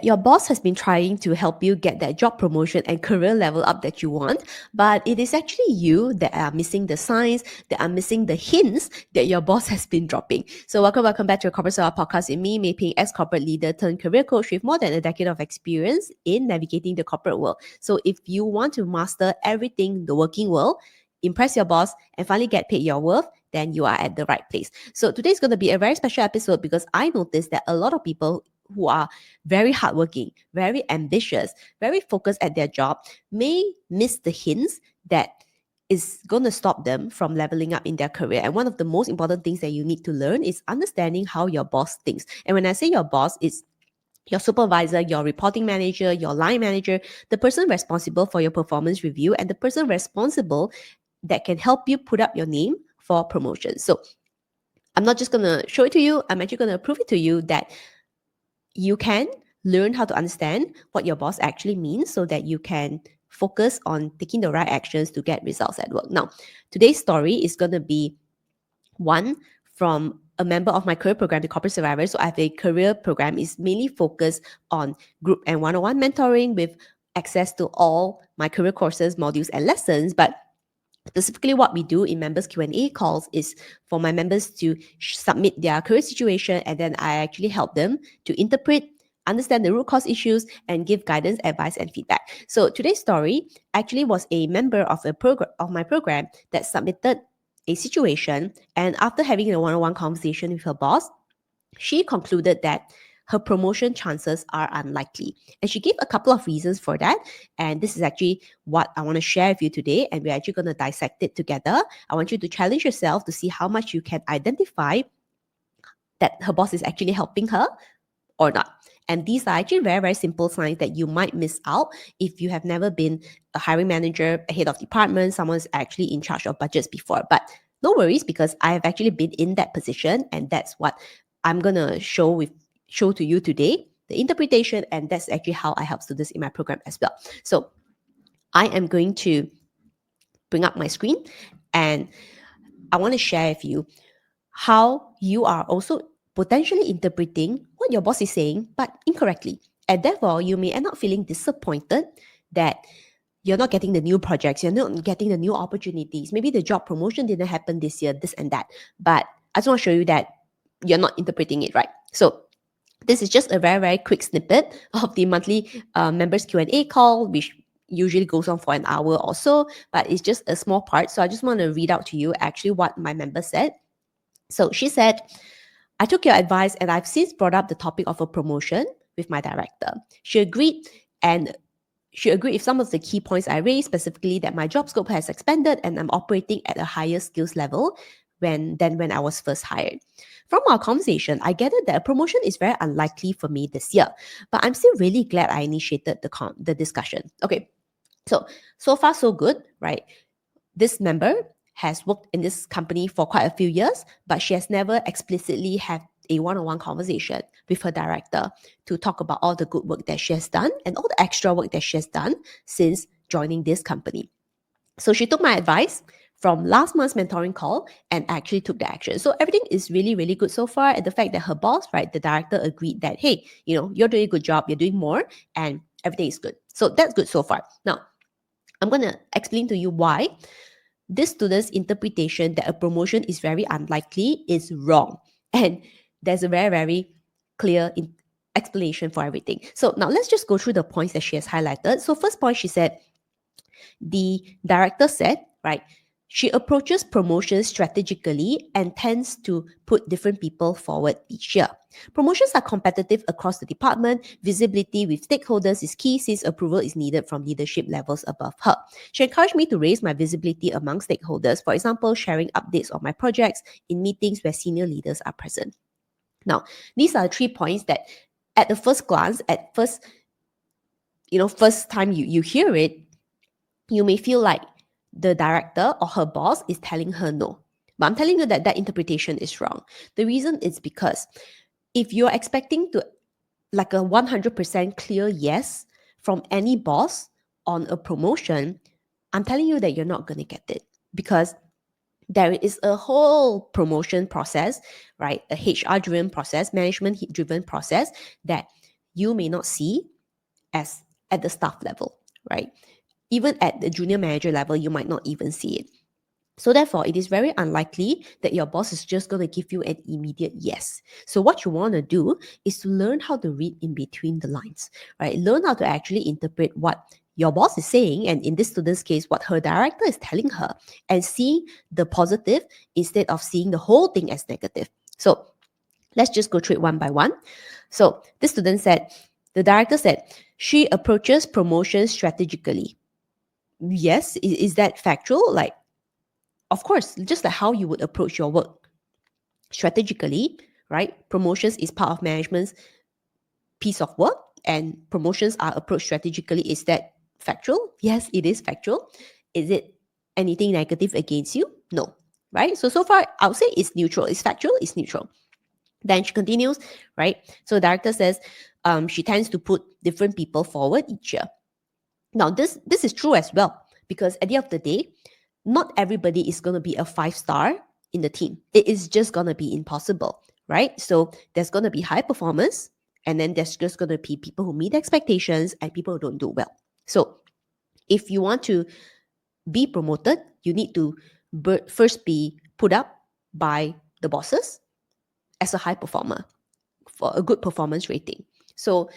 Your boss has been trying to help you get that job promotion and career level up that you want, but it is actually you that are missing the signs, that are missing the hints that your boss has been dropping. So welcome back to a Corporate Survival Podcast in MEI Phing, ex-corporate leader turned career coach with more than a decade of experience in navigating the corporate world. So if you want to master everything the working world, impress your boss, and finally get paid your worth, then you are at the right place. So today's going to be a very special episode because I noticed that a lot of people who are very hardworking, very ambitious, very focused at their job may miss the hints that is going to stop them from leveling up in their career. And one of the most important things that you need to learn is understanding how your boss thinks. And when I say your boss, it's your supervisor, your reporting manager, your line manager, the person responsible for your performance review, and the person responsible that can help you put up your name for promotion. So I'm not just going to show it to you, I'm actually going to prove it to you that you can learn how to understand what your boss actually means so that you can focus on taking the right actions to get results at work. Now, today's story is going to be one from a member of my career program, the Corporate Survivor. So I have a career program. It's mainly focused on group and one-on-one mentoring with access to all my career courses, modules, and lessons. But specifically what we do in members Q&A calls is for my members to submit their career situation, and then I actually help them to interpret, understand the root cause issues, and give guidance, advice, and feedback. So today's story actually was a member of my program that submitted a situation, and after having a one-on-one conversation with her boss, she concluded that her promotion chances are unlikely. And she gave a couple of reasons for that. And this is actually what I want to share with you today. And we're actually going to dissect it together. I want you to challenge yourself to see how much you can identify that her boss is actually helping her or not. And these are actually very, very simple signs that you might miss out if you have never been a hiring manager, a head of department, someone's actually in charge of budgets before. But no worries, because I have actually been in that position, and that's what I'm gonna show to you today, the interpretation, and that's actually how I help students in my program as well. So I am going to bring up my screen, and I want to share with you how you are also potentially interpreting what your boss is saying, but incorrectly. And therefore, you may end up feeling disappointed that you're not getting the new projects, you're not getting the new opportunities. Maybe the job promotion didn't happen this year, this and that. But I just want to show you that you're not interpreting it right. So this is just a very, very quick snippet of the monthly members Q&A call, which usually goes on for an hour or so, but it's just a small part. So I just want to read out to you actually what my member said. So she said, I took your advice and I've since brought up the topic of a promotion with my director. She agreed with some of the key points I raised, specifically that my job scope has expanded and I'm operating at a higher skills level than when I was first hired. From our conversation, I gathered that a promotion is very unlikely for me this year, but I'm still really glad I initiated the discussion. Okay, so far so good, right? This member has worked in this company for quite a few years, but she has never explicitly had a one-on-one conversation with her director to talk about all the good work that she has done and all the extra work that she has done since joining this company. So she took my advice from last month's mentoring call and actually took the action. So everything is really, really good so far. And the fact that her boss, right, the director agreed that, hey, you're doing a good job, you're doing more, and everything is good. So that's good so far. Now, I'm going to explain to you why this student's interpretation that a promotion is very unlikely is wrong. And there's a very, very clear explanation for everything. So now let's just go through the points that she has highlighted. So first point, she said, the director said, right, she approaches promotions strategically and tends to put different people forward each year. Promotions are competitive across the department. Visibility with stakeholders is key since approval is needed from leadership levels above her. She encouraged me to raise my visibility among stakeholders, for example, sharing updates on my projects in meetings where senior leaders are present. Now, these are 3 points that at the first glance, first time you hear it, you may feel like the director or her boss is telling her no. But I'm telling you that that interpretation is wrong. The reason is because if you're expecting to like a 100% clear yes from any boss on a promotion, I'm telling you that you're not going to get it, because there is a whole promotion process, right? A HR-driven process, management-driven process that you may not see as at the staff level, right? Even at the junior manager level, you might not even see it. So therefore, it is very unlikely that your boss is just going to give you an immediate yes. So what you want to do is to learn how to read in between the lines, right? Learn how to actually interpret what your boss is saying, and in this student's case, what her director is telling her, and seeing the positive instead of seeing the whole thing as negative. So let's just go through it one by one. So this student said, the director said, she approaches promotions strategically. Yes, is that factual? Like, of course, just like how you would approach your work strategically, right? Promotions is part of management's piece of work, and promotions are approached strategically. Is that factual? Yes, it is factual. Is it anything negative against you? No, right? So far, I would say it's neutral. It's factual, it's neutral. Then she continues, right? So the director says she tends to put different people forward each year. Now, this is true as well, because at the end of the day, not everybody is going to be a 5-star in the team. It is just going to be impossible, right? So there's going to be high performers, and then there's just going to be people who meet expectations and people who don't do well. So if you want to be promoted, you need to first be put up by the bosses as a high performer for a good performance rating. So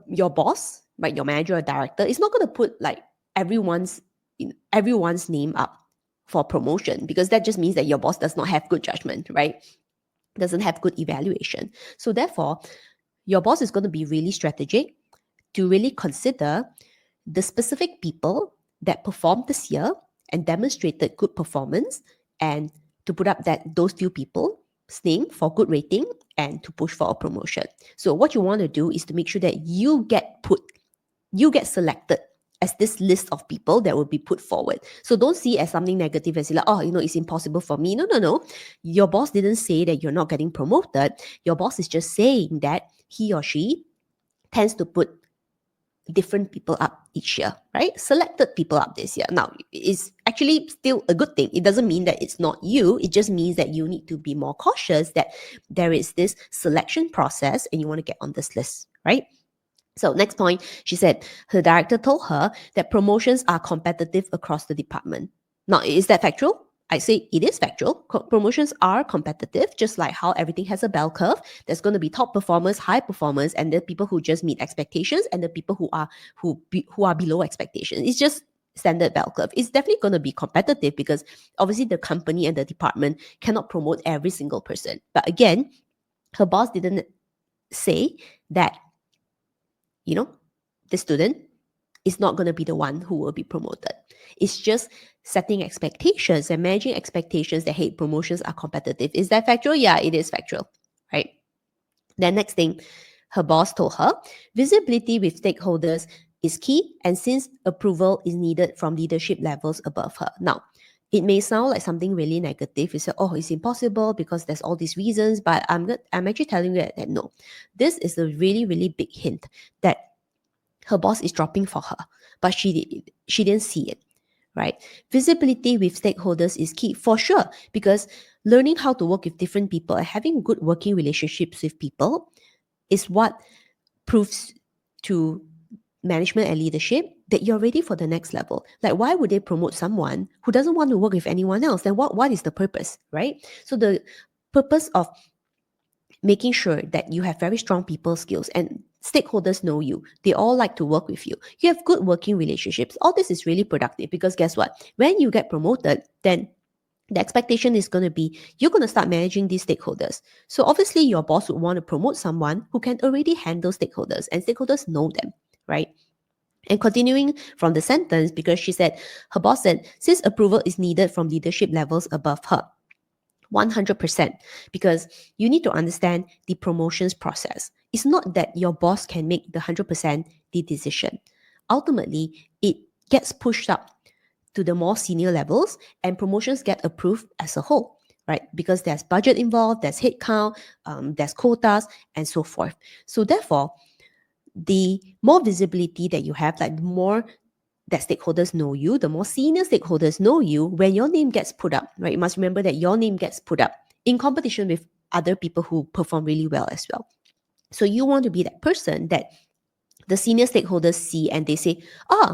your boss, right, your manager or director, is not going to put like everyone's name up for promotion, because that just means that your boss does not have good judgment, right? Doesn't have good evaluation. So therefore, your boss is going to be really strategic to really consider the specific people that performed this year and demonstrated good performance, and to put up those few people's name for good rating and to push for a promotion. So what you want to do is to make sure that you get selected as this list of people that will be put forward. So don't see it as something negative and say like, oh, it's impossible for me. No. Your boss didn't say that you're not getting promoted. Your boss is just saying that he or she tends to put different people up each year, right? Selected people up this year. Now, it's actually still a good thing. It doesn't mean that it's not you. It just means that you need to be more cautious that there is this selection process and you want to get on this list, right? So next point, she said her director told her that promotions are competitive across the department. Now, is that factual? I say it is factual. Promotions are competitive, just like how everything has a bell curve. There's going to be top performers, high performers, and the people who just meet expectations, and the people who are below expectations. It's just standard bell curve. It's definitely going to be competitive because obviously the company and the department cannot promote every single person. But again, her boss didn't say that the student is not going to be the one who will be promoted. It's just setting expectations and managing expectations that, hey, promotions are competitive. Is that factual? Yeah, it is factual, right? Then next thing, her boss told her, visibility with stakeholders is key, and since approval is needed from leadership levels above her. Now, it may sound like something really negative. You say, oh, it's impossible because there's all these reasons, but I'm actually telling you that no. This is a really, really big hint that her boss is dropping for her, but she didn't see it, right? Visibility with stakeholders is key for sure, because learning how to work with different people and having good working relationships with people is what proves to management and leadership that you're ready for the next level. Like, why would they promote someone who doesn't want to work with anyone else? Then what is the purpose, right? So the purpose of making sure that you have very strong people skills and stakeholders know you. They all like to work with you. You have good working relationships. All this is really productive, because guess what? When you get promoted, then the expectation is going to be you're going to start managing these stakeholders. So obviously your boss would want to promote someone who can already handle stakeholders, and stakeholders know them, right? And continuing from the sentence, because she said, her boss said, since approval is needed from leadership levels above her, 100%, because you need to understand the promotions process. It's not that your boss can make the 100% the decision. Ultimately, it gets pushed up to the more senior levels, and promotions get approved as a whole, right? Because there's budget involved, there's headcount, there's quotas, and so forth. So therefore, the more visibility that you have, like the more that stakeholders know you, the more senior stakeholders know you, when your name gets put up, right? You must remember that your name gets put up in competition with other people who perform really well as well. So you want to be that person that the senior stakeholders see and they say,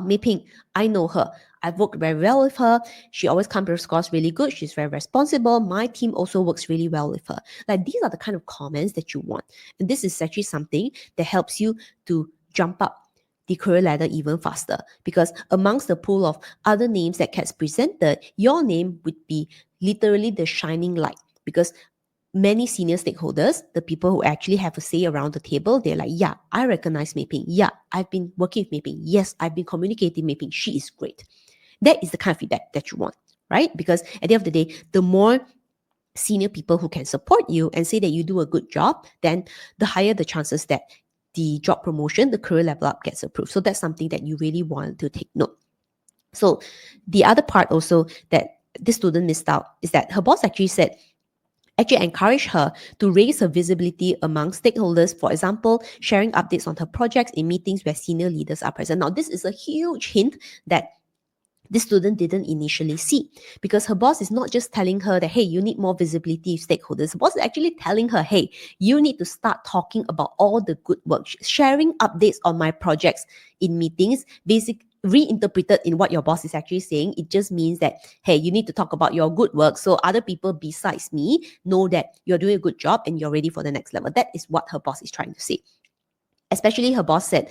MEI PHING, I know her. I've worked very well with her. She always comes across really good. She's very responsible. My team also works really well with her. Like, these are the kind of comments that you want. And this is actually something that helps you to jump up the career ladder even faster, because amongst the pool of other names that gets presented, your name would be literally the shining light, because many senior stakeholders, the people who actually have a say around the table, they're like, yeah, I recognize MEI PHING. Yeah, I've been working with MEI PHING. Yes, I've been communicating MEI PHING. She is great. That is the kind of feedback that you want, right? Because at the end of the day, the more senior people who can support you and say that you do a good job, then the higher the chances that the job promotion, the career level up gets approved. So that's something that you really want to take note. So the other part also that this student missed out is that her boss actually said, actually encourage her to raise her visibility among stakeholders. For example, sharing updates on her projects in meetings where senior leaders are present. Now, this is a huge hint that this student didn't initially see, because her boss is not just telling her that, hey, you need more visibility with stakeholders. The boss is actually telling her, hey, you need to start talking about all the good work, sharing updates on my projects in meetings, reinterpreted in what your boss is actually saying. It just means that, hey, you need to talk about your good work so other people besides me know that you're doing a good job and you're ready for the next level. That is what her boss is trying to say. Especially her boss said,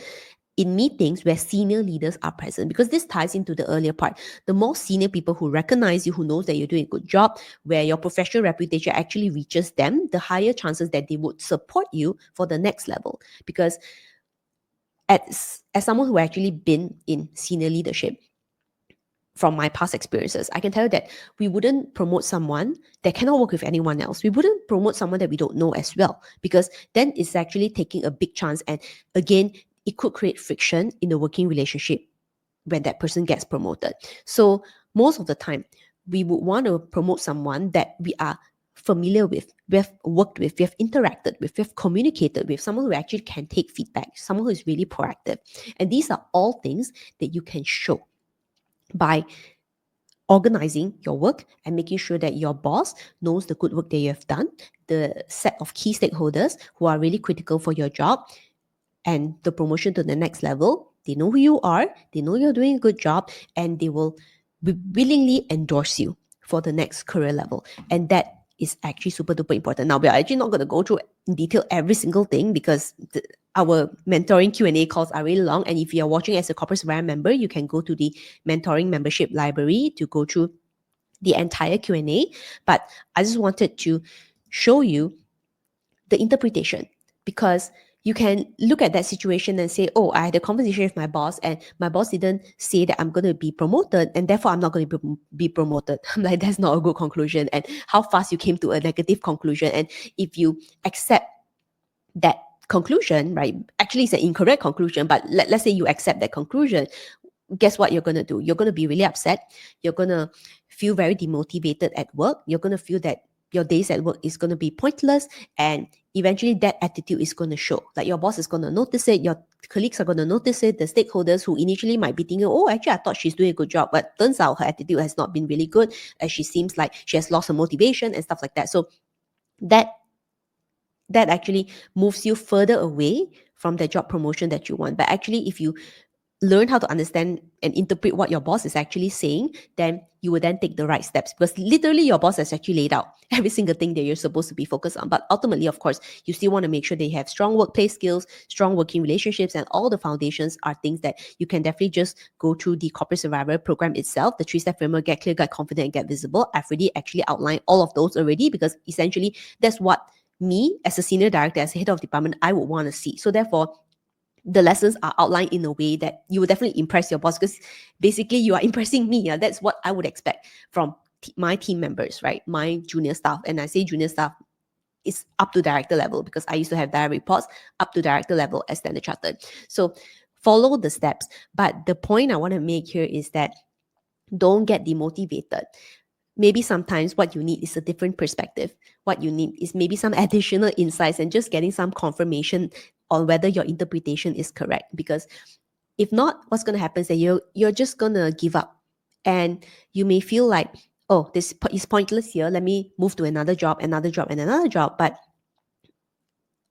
in meetings where senior leaders are present, because this ties into the earlier part. The more senior people who recognize you, who knows that you're doing a good job, where your professional reputation actually reaches them, the higher chances that they would support you for the next level. Because as someone who actually been in senior leadership, from my past experiences, I can tell you that we wouldn't promote someone that cannot work with anyone else. We wouldn't promote someone that we don't know as well, because then it's actually taking a big chance. And again, it could create friction in the working relationship when that person gets promoted. So most of the time, we would want to promote someone that we are familiar with, we've worked with, we've interacted with, we've communicated with, someone who actually can take feedback, someone who is really proactive. And these are all things that you can show by organizing your work and making sure that your boss knows the good work that you have done, the set of key stakeholders who are really critical for your job, and the promotion to the next level. They know who you are, they know you're doing a good job, and they will willingly endorse you for the next career level. And that is actually super duper important. Now, we are actually not going to go through in detail every single thing, because our mentoring Q&A calls are really long. And if you're watching as a corporate surveyor member, you can go to the mentoring membership library to go through the entire Q&A. But I just wanted to show you the interpretation, because you can look at that situation and say, oh, I had a conversation with my boss and my boss didn't say that I'm going to be promoted and therefore I'm not going to be promoted. I'm like, that's not a good conclusion. And how fast you came to a negative conclusion. And if you accept that conclusion, right, actually it's an incorrect conclusion, but let's say you accept that conclusion, guess what you're going to do? You're going to be really upset. You're going to feel very demotivated at work. You're going to feel that your days at work is going to be pointless, and eventually that attitude is going to show. Like, your boss is going to notice it, your colleagues are going to notice it, the stakeholders who initially might be thinking, oh, actually I thought she's doing a good job, but turns out her attitude has not been really good, as she seems like she has lost her motivation and stuff like that. So that actually moves you further away from the job promotion that you want. But actually, if you learn how to understand and interpret what your boss is actually saying, then you will then take the right steps, because literally your boss has actually laid out every single thing that you're supposed to be focused on. But ultimately, of course, you still want to make sure they have strong workplace skills, strong working relationships, and all the foundations are things that you can definitely just go through the corporate survivor program itself, the 3-step framework: get clear, get confident, and get visible. I've already actually outlined all of those already, because essentially that's what me as a senior director, as a head of department, I would want to see. So therefore, the lessons are outlined in a way that you will definitely impress your boss, because basically you are impressing me. That's what I would expect from my team members, right? My junior staff. And I say junior staff is up to director level, because I used to have direct reports up to director level as Standard Chartered. So follow the steps. But the point I want to make here is that don't get demotivated. Maybe sometimes what you need is a different perspective. What you need is maybe some additional insights and just getting some confirmation on whether your interpretation is correct. Because if not, what's going to happen is that you're just going to give up. And you may feel like, oh, this is pointless here. Let me move to another job, another job, and another job. But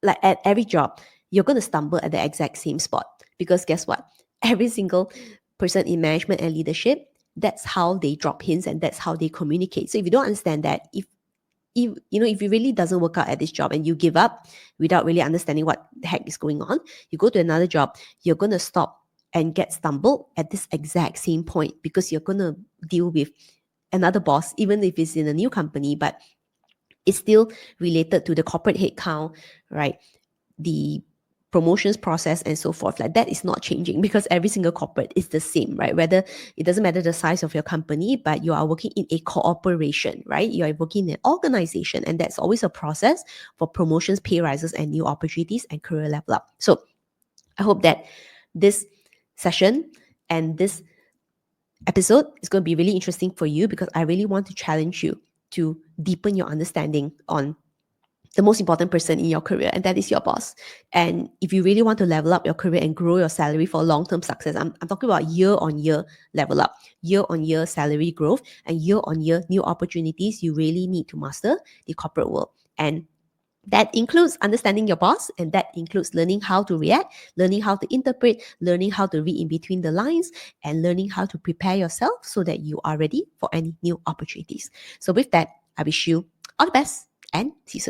like at every job, you're going to stumble at the exact same spot. Because guess what? Every single person in management and leadership, that's how they drop hints and that's how they communicate. So if you don't understand that, if it really doesn't work out at this job and you give up without really understanding what the heck is going on, you go to another job, you're going to stop and get stumbled at this exact same point, because you're going to deal with another boss, even if it's in a new company, but it's still related to the corporate headcount, right? The promotions process and so forth. Like that is not changing, because every single corporate is the same, right? Whether it doesn't matter the size of your company, but you are working in a cooperation, right? You are working in an organization, and that's always a process for promotions, pay rises, and new opportunities and career level up. So I hope that this session and this episode is going to be really interesting for you, because I really want to challenge you to deepen your understanding on the most important person in your career, and that is your boss. And if you really want to level up your career and grow your salary for long-term success, I'm talking about year-on-year level up, year-on-year salary growth, and year-on-year new opportunities, you really need to master the corporate world. And that includes understanding your boss, and that includes learning how to react, learning how to interpret, learning how to read in between the lines, and learning how to prepare yourself so that you are ready for any new opportunities. So with that, I wish you all the best and see you soon.